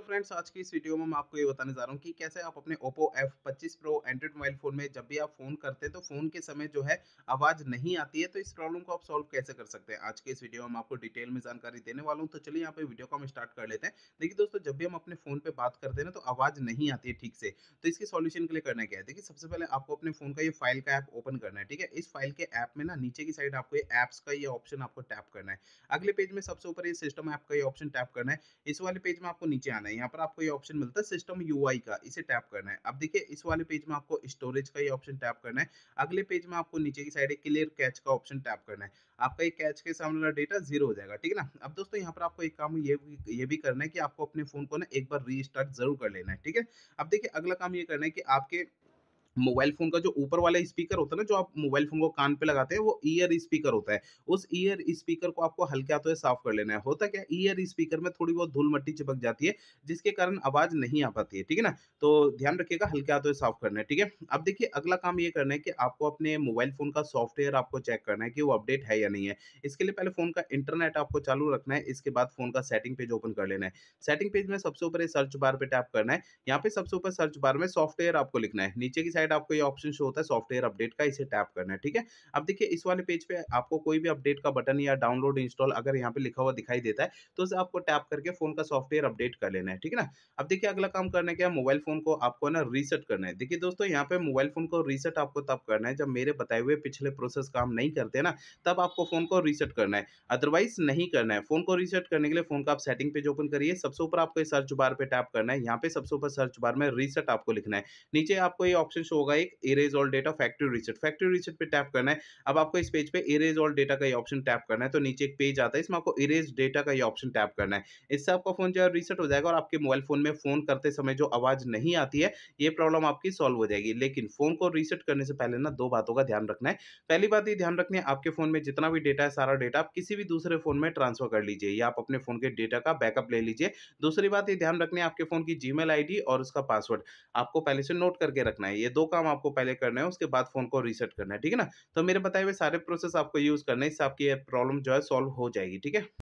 Friends, आज की इस वीडियो में मैं आपको ये बताने जा रहा हूँ कि कैसे आप अपने Oppo F25 Pro Android mobile phone में जब भी आप फ़ोन करते हैं तो फ़ोन के समय जो है आवाज़ नहीं आती है, तो इस प्रॉब्लम को आप सॉल्व कैसे कर सकते हैं। आज के इस वीडियो में मैं आपको डिटेल में जानकारी देने वाला हूँ, तो चलिए यहाँ पे वीडियो को हम स्टार्ट कर लेते हैं। देखिए दोस्तों, जब भी हम अपने फ़ोन पे बात करते हैं ना तो आवाज़ नहीं आती है ठीक से, तो इसके सॉल्यूशन के लिए करना क्या है। देखिए, सबसे पहले आपको अपने फ़ोन का ये फाइल का ऐप ओपन करना है, ठीक है। इस फाइल के ऐप में ना नीचे की साइड आपको ये ऐप्स का ये ऑप्शन आपको टैप करना है। अगले पेज में सबसे ऊपर ये सिस्टम ऐप का ये ऑप्शन टैप करना है। इस वाले पेज में आपको नीचे आना है, यहाँ पर आपको ये ऑप्शन मिलता है सिस्टम यूआई का, इसे टैप करना है। अब देखिए, इस वाले पेज में आपको स्टोरेज का ये ऑप्शन टैप करना है। अगले पेज में आपको नीचे की साइड एक क्लियर कैच का ऑप्शन टैप करना है। आपका ये कैच के सामने वाला डेटा जीरो हो जाएगा, ठीक है ना। अब दोस्तों, यहाँ पर आपको एक काम ये भी करना है कि आपको अपने फोन को ना एक बार रीस्टार्ट जरूर कर लेना है, ठीक है। अब देखिए, अगला काम ये करना है कि आपके मोबाइल फ़ोन का जो ऊपर वाला स्पीकर होता है ना, जो आप मोबाइल फ़ोन को कान पे लगाते हैं, वो ईयर स्पीकर होता है। उस ईयर स्पीकर को आपको हल्के हाथों से साफ़ कर लेना है। होता क्या है, ईयर स्पीकर में थोड़ी बहुत धूल-मट्टी चिपक जाती है, जिसके कारण आवाज़ नहीं आ पाती है, ठीक है ना? तो ध्यान रखिएगा, हल्के हाथों से साफ़ करना है, ठीक है? अब देखिए, अगला काम ये करना है कि आपको अपने मोबाइल फ़ोन का सॉफ्टवेयर आपको चेक करना है कि वो अपडेट है या नहीं है। इसके लिए पहले फ़ोन का इंटरनेट आपको चालू रखना है, इसके बाद फ़ोन का सेटिंग पेज ओपन कर लेना है। सेटिंग पेज में सबसे ऊपर ये सर्च बार पे टैप करना है। यहाँ पे सबसे ऊपर सर्च बार में सॉफ्टवेयर आपको लिखना है। नीचे की साइड आपको ये ऑप्शन शो होता है सॉफ्टवेयर अपडेट का, इसे टैप करना है, ठीक है। अब देखिए, इस वाले पेज पे आपको कोई भी अपडेट का बटन या डाउनलोड इंस्टॉल अगर यहाँ पे लिखा हुआ दिखाई देता है, तो उसे आपको टैप करके फोन का सॉफ्टवेयर अपडेट कर लेना है, ठीक है ना। अब देखिए, अगला काम करना है क्या, मोबाइल फोन को आपको ना रीसेट करना है। देखिए दोस्तों, यहाँ पे मोबाइल फोन को रीसेट आपको तब करना है जब मेरे बताए हुए पिछले प्रोसेस काम नहीं करते ना, तब आपको फोन को रीसेट करना है, अदरवाइज नहीं करना है। फोन को रीसेट करने के लिए फोन का आप सेटिंग पेज ओपन करिए, सबसे ऊपर आपको सर्च बार पे टैप करना है। यहाँ पे सबसे ऊपर सर्च बार में रीसेट आपको लिखना है। नीचे आपको ये ऑप्शन शो होगा एक erase all data factory reset, factory reset पे टैप करना है। अब आपको इस पेज पे इरेज ऑल डेटा का ये ऑप्शन टैप करना है, तो नीचे एक पेज आता है, इसमें आपको इरेज डेटा का ये ऑप्शन टैप करना है। इससे आपका फोन जो है रीसेट हो जाएगा और आपके मोबाइल फोन में फोन करते समय जो आवाज नहीं आती है, ये प्रॉब्लम आपकी सॉल्व हो जाएगी। लेकिन फोन को रीसेट करने से पहले ना दो बातों का ध्यान रखना है। पहली बात ये ध्यान रखनी है, आपके फोन में जितना भी डेटा है, सारा डेटा आप किसी भी दूसरे फोन में ट्रांसफर कर लीजिए या आप अपने फोन के डेटा का बैकअप ले लीजिए। दूसरी बात ये ध्यान रखनी है, आपके फोन की जीमेल आईडी और उसका पासवर्ड आपको पहले से नोट करके रखना है। ये 2 काम आपको पहले करने हैं, उसके बाद फ़ोन को रीसेट करना है, ठीक है ना? तो मेरे बताए हुए सारे प्रोसेस आपको यूज़ करने हैं, इससे आपकी ये प्रॉब्लम जो है सॉल्व हो जाएगी, ठीक है?